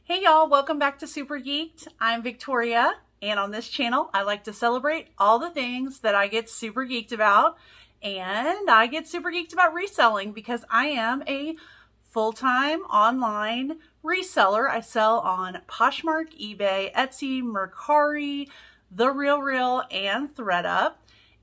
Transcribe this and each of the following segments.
Hey y'all, welcome back to Super Geeked. I'm Victoria, and on this channel, I like to celebrate all the things that I get super geeked about, and I get super geeked about reselling because I am a full-time online reseller. I sell on Poshmark, eBay, Etsy, Mercari, The RealReal, and ThredUp.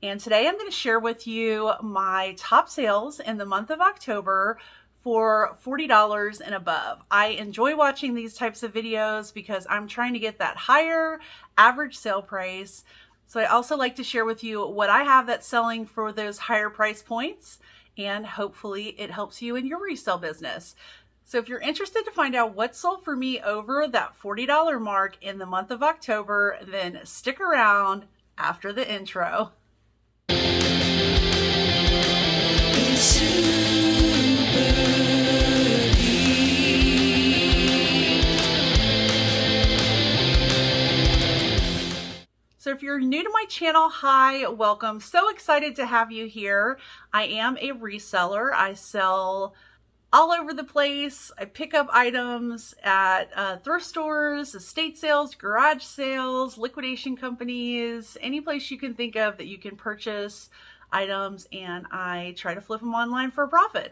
And today I'm going to share with you my top sales in the month of October for $40 and above. I enjoy watching these types of videos because I'm trying to get that higher average sale price. So I also like to share with you what I have that's selling for those higher price points, and hopefully it helps you in your resale business. So if you're interested to find out what sold for me over that $40 mark in the month of October, then stick around after the intro. So if you're new to my channel, hi, welcome. So excited to have you here. I am a reseller. I sell all over the place. I pick up items at thrift stores, estate sales, garage sales, liquidation companies, any place you can think of that you can purchase items, and I try to flip them online for a profit.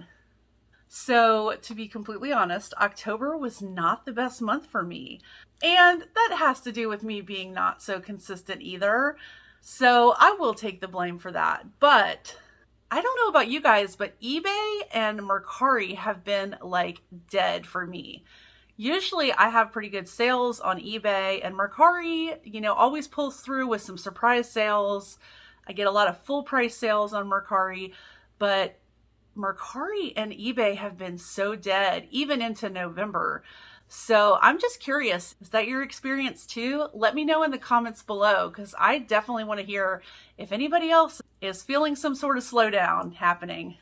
So to be completely honest, October was not the best month for me. And that has to do with me being not so consistent either. So I will take the blame for that. But I don't know about you guys, but eBay and Mercari have been like dead for me. Usually I have pretty good sales on eBay, and Mercari, always pulls through with some surprise sales. I get a lot of full price sales on Mercari, but Mercari and eBay have been so dead even into November. So I'm just curious, is that your experience too? Let me know in the comments below, because I definitely want to hear if anybody else is feeling some sort of slowdown happening.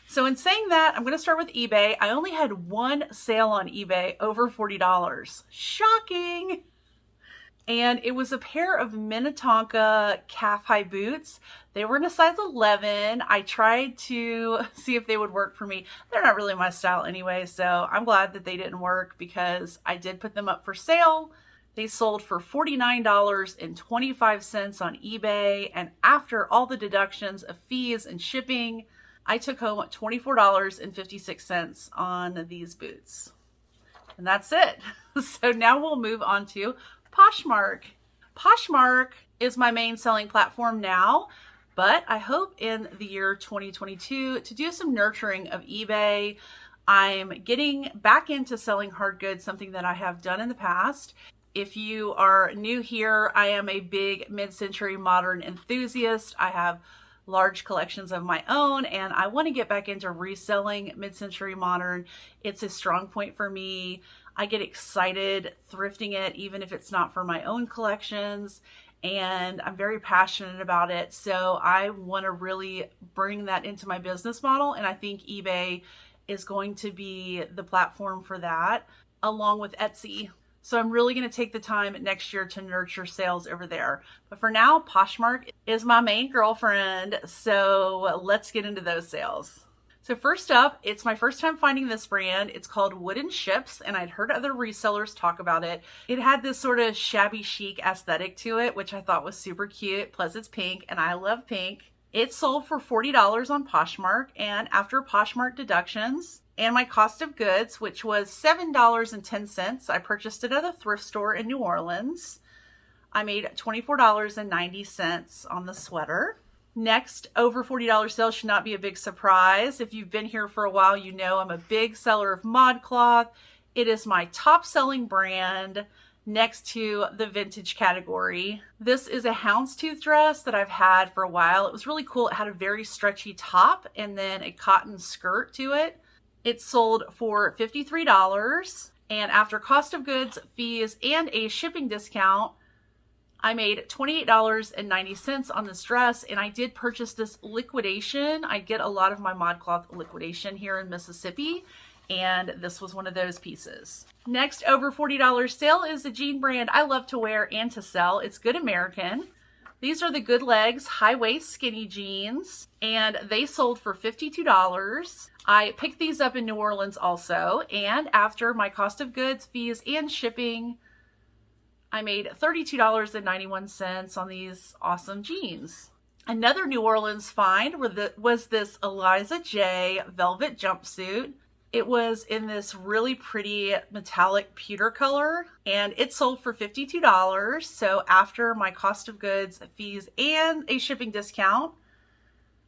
So in saying that, I'm going to start with eBay. I only had one sale on eBay over $40. Shocking! And it was a pair of Minnetonka calf-high boots. They were in a size 11. I tried to see if they would work for me. They're not really my style anyway, so I'm glad that they didn't work because I did put them up for sale. They sold for $49.25 on eBay, and after all the deductions of fees and shipping, I took home $24.56 on these boots. And that's it. So now we'll move on to Poshmark. Poshmark is my main selling platform now, but I hope in the year 2022 to do some nurturing of eBay. I'm getting back into selling hard goods, something that I have done in the past. If you are new here, I am a big mid-century modern enthusiast. I have large collections of my own, and I want to get back into reselling mid-century modern. It's a strong point for me. I get excited thrifting it, even if it's not for my own collections, and I'm very passionate about it. So I want to really bring that into my business model, and I think eBay is going to be the platform for that, along with Etsy. So I'm really going to take the time next year to nurture sales over there. But for now, Poshmark is my main girlfriend, so let's get into those sales. So first up, it's my first time finding this brand. It's called Wooden Ships, and I'd heard other resellers talk about it. It had this sort of shabby chic aesthetic to it, which I thought was super cute. Plus it's pink, and I love pink. It sold for $40 on Poshmark, and after Poshmark deductions and my cost of goods, which was $7.10, I purchased it at a thrift store in New Orleans. I made $24.90 on the sweater. Next, over $40 sales should not be a big surprise. If you've been here for a while, you know I'm a big seller of Modcloth. It is my top selling brand next to the vintage category. This is a houndstooth dress that I've had for a while. It was really cool. It had a very stretchy top and then a cotton skirt to it. It sold for $53, and after cost of goods, fees, and a shipping discount, I made $28.90 on this dress, and I did purchase this liquidation. I get a lot of my Modcloth liquidation here in Mississippi, and this was one of those pieces. Next, over $40 sale is a jean brand I love to wear and to sell. It's Good American. These are the Good Legs high waist skinny jeans, and they sold for $52. I picked these up in New Orleans also, and after my cost of goods, fees, and shipping, I made $32.91 on these awesome jeans. Another New Orleans find was this Eliza J velvet jumpsuit. It was in this really pretty metallic pewter color, and it sold for $52. So after my cost of goods, fees, and a shipping discount,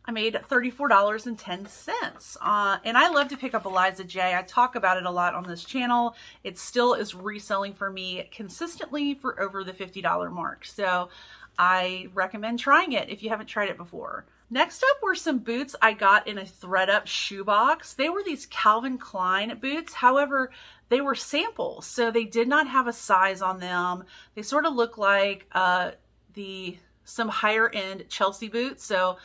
I made $34.10. And I love to pick up Eliza J. I talk about it a lot on this channel. It still is reselling for me consistently for over the $50 mark. So I recommend trying it if you haven't tried it before. Next up were some boots I got in a thread-up shoebox. They were these Calvin Klein boots. However, they were samples, so they did not have a size on them. They sort of look like some higher-end Chelsea boots, so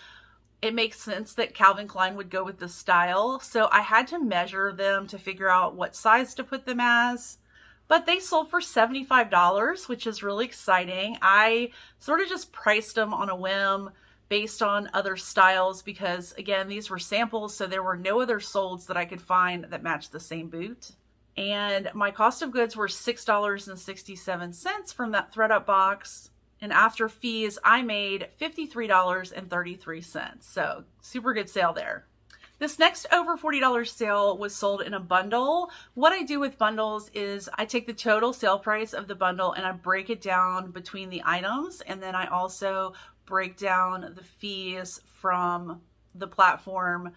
it makes sense that Calvin Klein would go with the style. So I had to measure them to figure out what size to put them as. But they sold for $75, which is really exciting. I sort of just priced them on a whim based on other styles because, again, these were samples, so there were no other solds that I could find that matched the same boot. And my cost of goods were $6.67 from that thread-up box. And after fees, I made $53.33. So super good sale there. This next over $40 sale was sold in a bundle. What I do with bundles is I take the total sale price of the bundle and I break it down between the items. And then I also break down the fees from the platform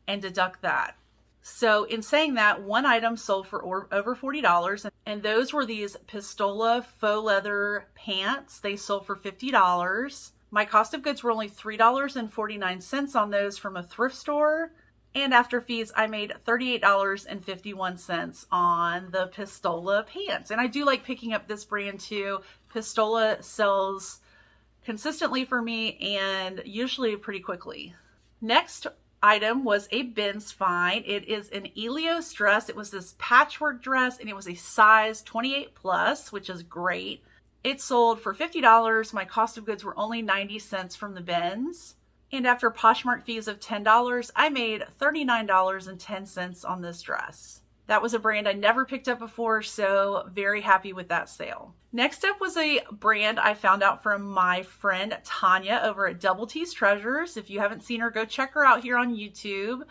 and deduct that. So in saying that, one item sold for over $40, and those were these Pistola faux leather pants. They sold for $50. My cost of goods were only $3.49 on those from a thrift store. And after fees, I made $38.51 on the Pistola pants. And I do like picking up this brand too. Pistola sells consistently for me and usually pretty quickly. Next item was a bins find. It is an Eliza dress. It was this patchwork dress and it was a size 28 plus, which is great. It sold for $50. My cost of goods were only 90 cents from the bins. And after Poshmark fees of $10, I made $39.10 on this dress. That was a brand I never picked up before, so very happy with that sale. Next up was a brand I found out from my friend Tanya over at Double T's Treasures. If you haven't seen her, go check her out here on YouTube.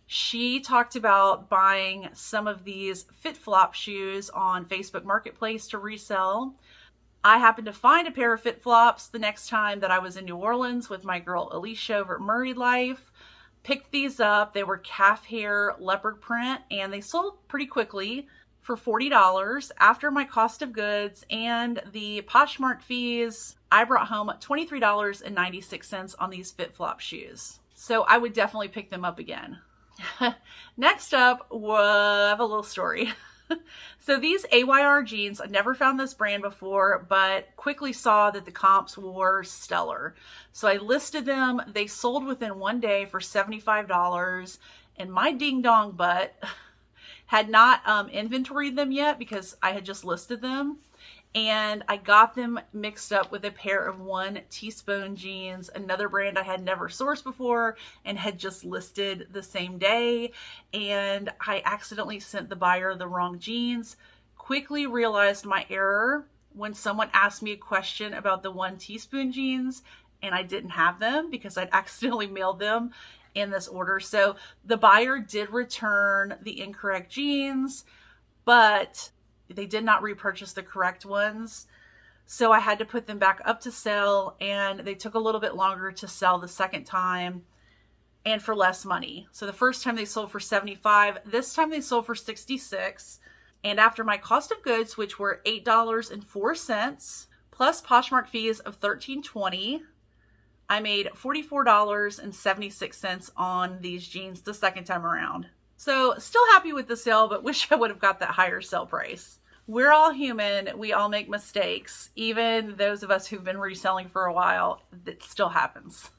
She talked about buying some of these fit flop shoes on Facebook Marketplace to resell. I happened to find a pair of fit flops the next time that I was in New Orleans with my girl Alicia over at Murray Life. Picked these up. They were calf hair leopard print and they sold pretty quickly for $40. After my cost of goods and the Poshmark fees, I brought home $23.96 on these fit flop shoes. So I would definitely pick them up again. Next up, I have a little story. So these AYR jeans, I never found this brand before, but quickly saw that the comps were stellar. So I listed them. They sold within one day for $75, and my ding dong butt had not inventoried them yet because I had just listed them. And I got them mixed up with a pair of One Teaspoon jeans, another brand I had never sourced before and had just listed the same day. And I accidentally sent the buyer the wrong jeans. Quickly realized my error when someone asked me a question about the One Teaspoon jeans and I didn't have them because I'd accidentally mailed them in this order. So the buyer did return the incorrect jeans, but they did not repurchase the correct ones. So I had to put them back up to sell, and they took a little bit longer to sell the second time and for less money. So the first time they sold for $75, this time they sold for $66. And after my cost of goods, which were $8.04 plus Poshmark fees of $13.20, I made $44.76 on these jeans the second time around. So still happy with the sale, but wish I would have got that higher sale price. We're all human. We all make mistakes. Even those of us who've been reselling for a while, it still happens.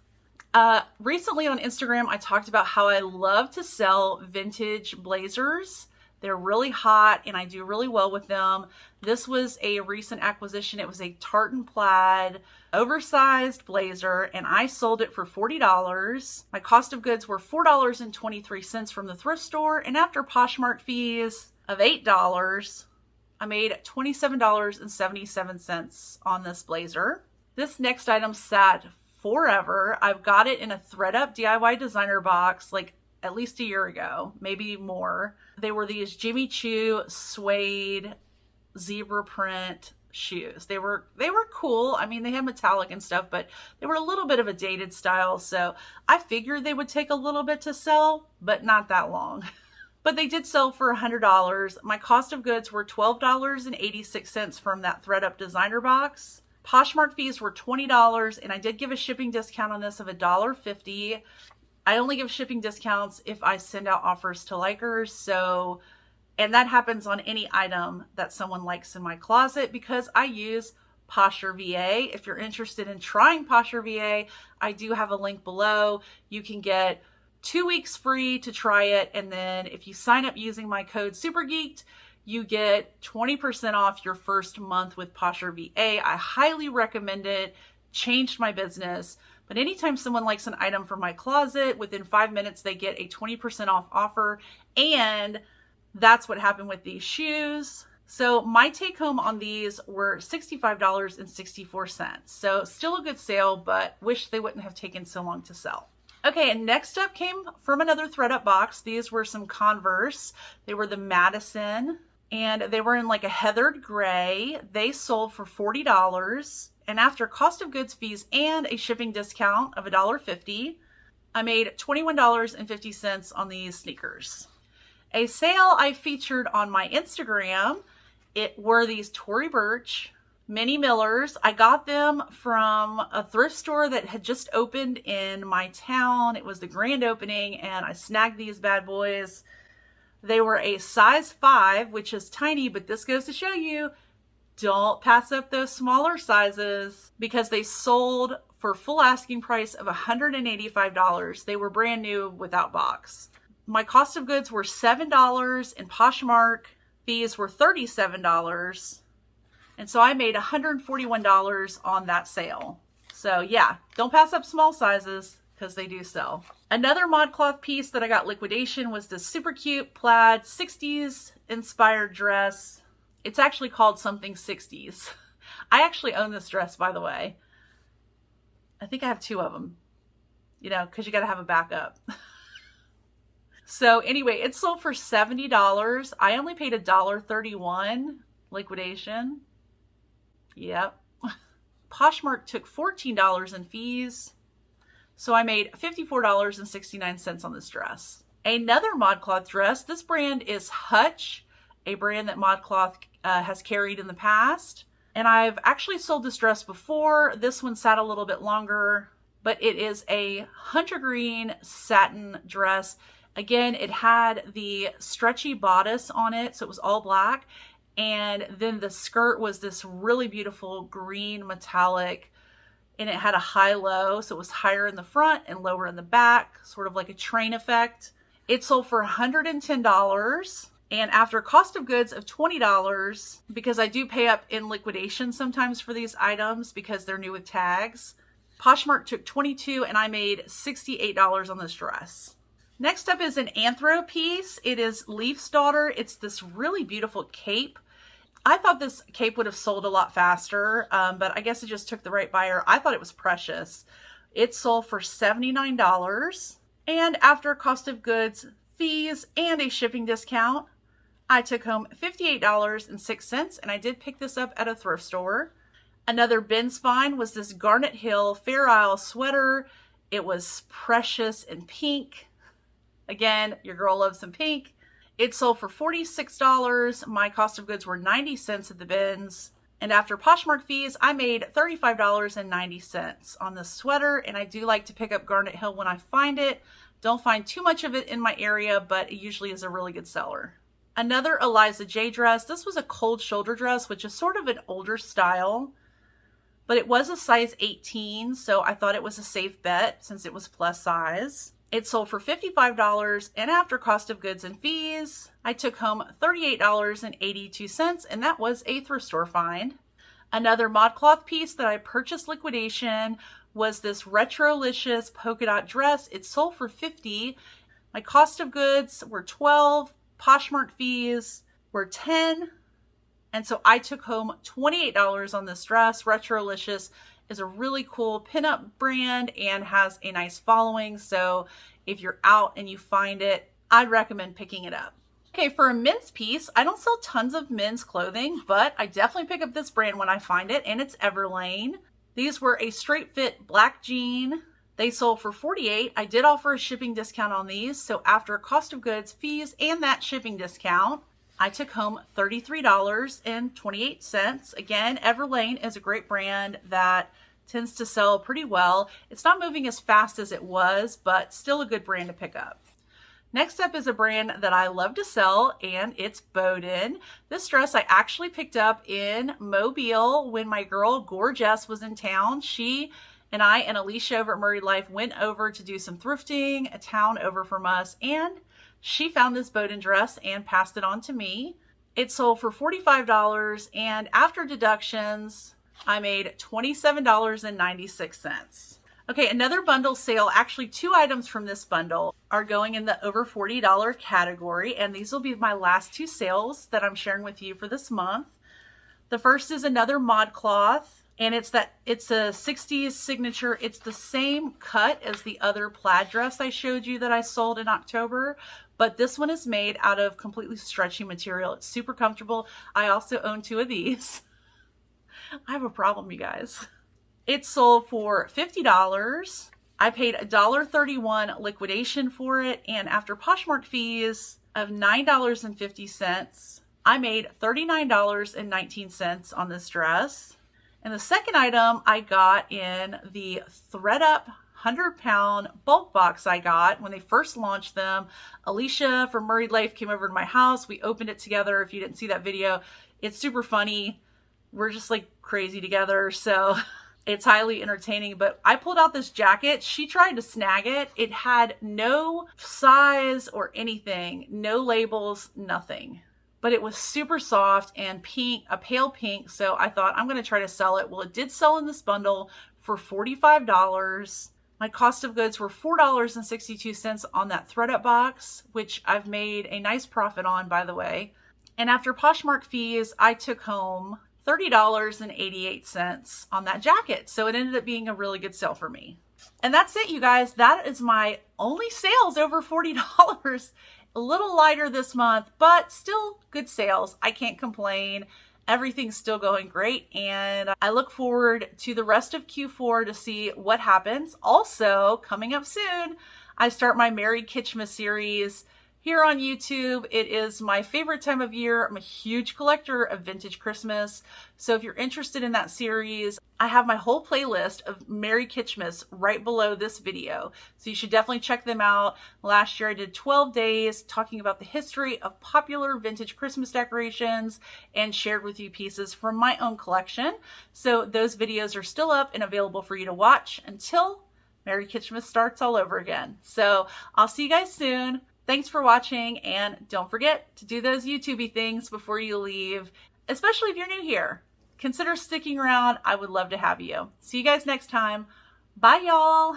Recently on Instagram, I talked about how I love to sell vintage blazers They're really hot and I do really well with them. This was a recent acquisition. It was a tartan plaid, oversized blazer, and I sold it for $40. My cost of goods were $4.23 from the thrift store, and after Poshmark fees of $8, I made $27.77 on this blazer. This next item sat forever. I've got it in a ThredUp DIY designer box like at least a year ago, maybe more. They were these Jimmy Choo suede zebra print shoes. They were cool. I mean, they had metallic and stuff, but they were a little bit of a dated style. So I figured they would take a little bit to sell, but not that long. But they did sell for $100. My cost of goods were $12.86 from that ThredUp designer box. Poshmark fees were $20, and I did give a shipping discount on this of $1.50. I only give shipping discounts if I send out offers to likers. And that happens on any item that someone likes in my closet because I use Posher VA. If you're interested in trying Posher VA, I do have a link below. You can get 2 weeks free to try it. And then if you sign up using my code SuperGeeked, you get 20% off your first month with Posher VA. I highly recommend it. Changed my business. But anytime someone likes an item from my closet, within 5 minutes, they get a 20% off offer. And that's what happened with these shoes. So my take home on these were $65.64. So still a good sale, but wish they wouldn't have taken so long to sell. Okay, and next up came from another ThredUp box. These were some Converse. They were the Madison, and they were in like a heathered gray. They sold for $40. And after cost of goods fees and a shipping discount of $1.50, I made $21.50 on these sneakers. A sale I featured on my Instagram, it were these Tory Burch Mini Millers. I got them from a thrift store that had just opened in my town. It was the grand opening, and I snagged these bad boys. They were a size 5, which is tiny, but this goes to show you, don't pass up those smaller sizes because they sold for full asking price of $185. They were brand new without box. My cost of goods were $7 and Poshmark fees were $37. And so I made $141 on that sale. So yeah, don't pass up small sizes because they do sell. Another Modcloth piece that I got liquidation was this super cute plaid 60s inspired dress. It's actually called something 60s. I actually own this dress, by the way. I think I have 2 of them, you know, because you got to have a backup. So anyway, it sold for $70. I only paid $1.31 liquidation. Yep. Poshmark took $14 in fees. So I made $54.69 on this dress. Another Modcloth dress. This brand is Hutch, a brand that Modcloth has carried in the past. And I've actually sold this dress before. This one sat a little bit longer, but it is a hunter green satin dress. Again, it had the stretchy bodice on it, so it was all black. And then the skirt was this really beautiful green metallic, and it had a high-low, so it was higher in the front and lower in the back, sort of like a train effect. It sold for $110. And after cost of goods of $20, because I do pay up in liquidation sometimes for these items because they're new with tags, Poshmark took $22 and I made $68 on this dress. Next up is an Anthro piece. It is Leaf's Daughter. It's this really beautiful cape. I thought this cape would have sold a lot faster, but I guess it just took the right buyer. I thought it was precious. It sold for $79. And after cost of goods, fees, and a shipping discount, I took home $58.06, and I did pick this up at a thrift store. Another bin's find was this Garnet Hill Fair Isle sweater. It was precious and pink. Again, your girl loves some pink. It sold for $46. My cost of goods were 90 cents at the bins. And after Poshmark fees, I made $35.90 on this sweater. And I do like to pick up Garnet Hill when I find it. Don't find too much of it in my area, but it usually is a really good seller. Another Eliza J Dress. This was a cold shoulder dress, which is sort of an older style, but it was a size 18, so I thought it was a safe bet since it was plus size. It sold for $55, and after cost of goods and fees, I took home $38.82, and that was a thrift store find. Another Modcloth piece that I purchased liquidation was this Retrolicious Polka Dot Dress. It sold for $50. My cost of goods were $12. Poshmark fees were $10. And so I took home $28 on this dress. Retrolicious is a really cool pinup brand and has a nice following. So if you're out and you find it, I'd recommend picking it up. Okay, for a men's piece, I don't sell tons of men's clothing, but I definitely pick up this brand when I find it, and it's Everlane. These were a straight fit black jean. They sold for $48. I did offer a shipping discount on these. So after cost of goods, fees, and that shipping discount, I took home $33.28. Again, Everlane is a great brand that tends to sell pretty well. It's not moving as fast as it was, but still a good brand to pick up. Next up is a brand that I love to sell, and it's Bowden. This dress I actually picked up in Mobile when my girl Gorgeous was in town. She and I and Alicia over at Murray Life went over to do some thrifting, a town over from us, and she found this Bowden dress and passed it on to me. It sold for $45, and after deductions, I made $27.96. Okay, another bundle sale. Actually, 2 items from this bundle are going in the over $40 category, and these will be my last 2 sales that I'm sharing with you for this month. The first is another Modcloth, and it's a 60s signature. It's the same cut as the other plaid dress I showed you that I sold in October, but this one is made out of completely stretchy material. It's super comfortable. I also own 2 of these. I have a problem, you guys. It sold for $50. I paid $1.31 liquidation for it, and after Poshmark fees of $9.50, I made $39.19 on this dress. And the second item I got in the ThredUp 100-pound bulk box I got when they first launched them. Alicia from Murray Life came over to my house. We opened it together. If you didn't see that video, it's super funny. We're just like crazy together, so it's highly entertaining. But I pulled out this jacket. She tried to snag it. It had no size or anything, no labels, nothing. But it was super soft and pink, a pale pink. So I thought I'm going to try to sell it. Well, it did sell in this bundle for $45. My cost of goods were $4.62 on that ThredUp box, which I've made a nice profit on, by the way. And after Poshmark fees, I took home $30.88 on that jacket. So it ended up being a really good sale for me. And that's it, you guys. That is my only sales over $40. A little lighter this month, but still good sales. I can't complain. Everything's still going great, and I look forward to the rest of Q4 to see what happens. Also, coming up soon, I start my Merry Kitschmas series here on YouTube. It is my favorite time of year. I'm a huge collector of vintage Christmas. So if you're interested in that series, I have my whole playlist of Merry Kitschmas right below this video. So you should definitely check them out. Last year I did 12 days talking about the history of popular vintage Christmas decorations and shared with you pieces from my own collection. So those videos are still up and available for you to watch until Merry Kitschmas starts all over again. So I'll see you guys soon. Thanks for watching, and don't forget to do those YouTube-y things before you leave, especially if you're new here. Consider sticking around. I would love to have you. See you guys next time. Bye, y'all.